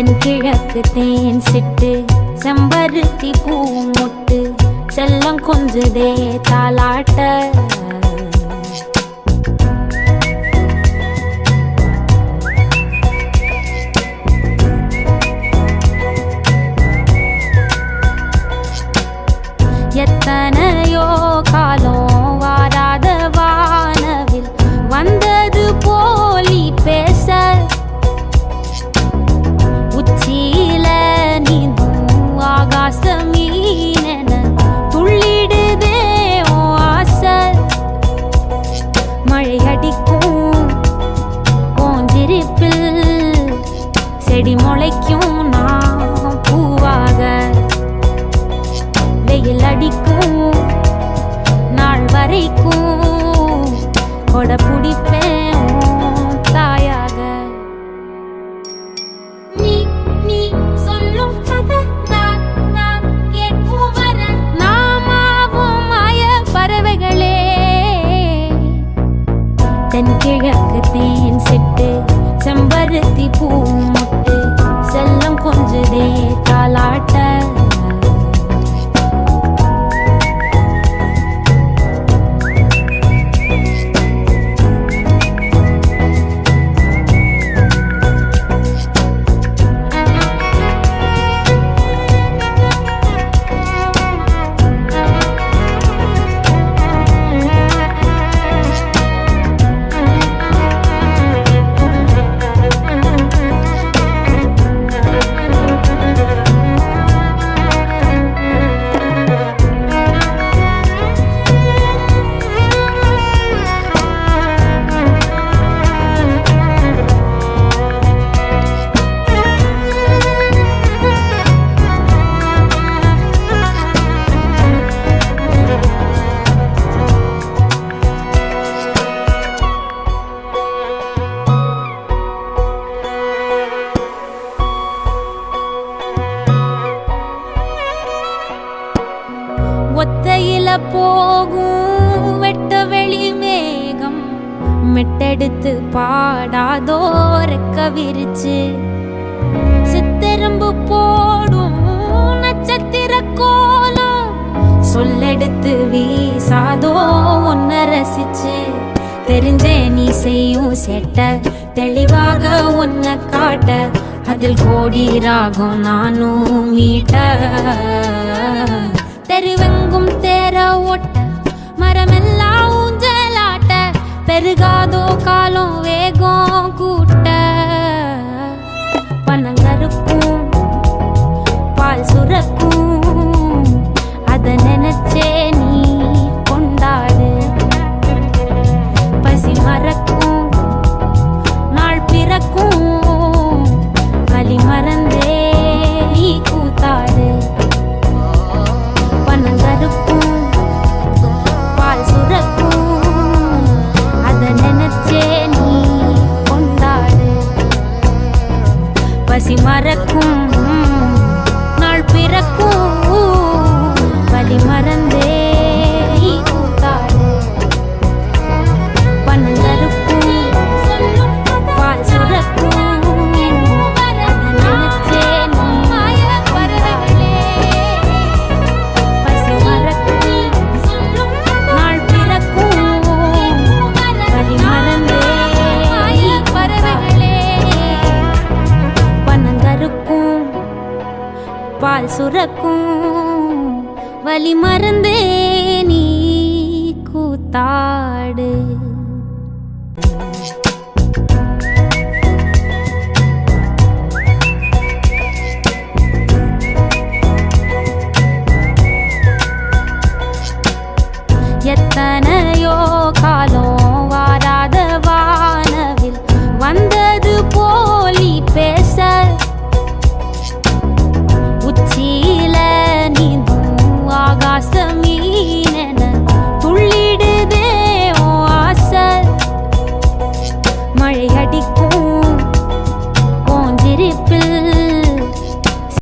தென்கிழக்கு தேன் சிட்டு செம்பருத்தி பூ முட்டு செல்லம் கொஞ்சுதே தாலாட்ட எத்தனையோ காலம் வாராத வானவில் வந்தது போலி பேச உச்சியில நீந்தும் ஆகாச மீனென துள்ளிடுதே ஓ ஆசை மழை அடிக்கும் ஓஞ்சிரிப்பில் செடி முளைக்கும் நான் பூவாக வெயில் அடிக்கும் நாள் வரைக்கும் கொட பிடிப்பேன் தாயாக நீ நீ சொல்லும் கதை நான் கேட்கும் வர நாமாவும் மாய பறவைகளே தென்கிழக்கு தேன் சிட்டு செம்பருத்தி பூ முட்டு செல்லம் கொஞ்சுதே தாலாட்ட ஒத்தையில போகும் வெட்ட வெளி மேகம் மெட்டெடுத்து பாடாதோ ரெக்க விரிச்சு சித்தெரும்பு போடும் நட்சத்திர கோலம் சொல்லெடுத்து வீசாதோ உன்னை ரசிச்சு தெரிஞ்சே நீ செய்யும் செட்ட தெளிவாக உன்னை காட்ட அதில் கோடி ராகம் நானும் மீட்ட தெருவெங்கும் தேர ஓட்ட மரமெல்லாம் ஊஞ்சலாட்ட பெருகாதோ காலம் வேகம் கூட்ட பனங்கருக்கும் பால் சுரக்கும் அத நினைச்சே நீ கொண்டாடு பசி மறக்கும் நாள் பிறக்கும் வலி மறந்தே நீ கூத்தாடு பனங்கருக்கும் பால் சுரக்கும் அத நினைச்சே நீ கொண்டாடு பசி மறக்கும் நாள் பிறக்கும் வலி மறந்தே நீ கூத்தாடு பனங்கருக்கும் பால் சுரக்கும் பால் சுரக்கும் வலி மறந்தே நீ கூத்தாடு.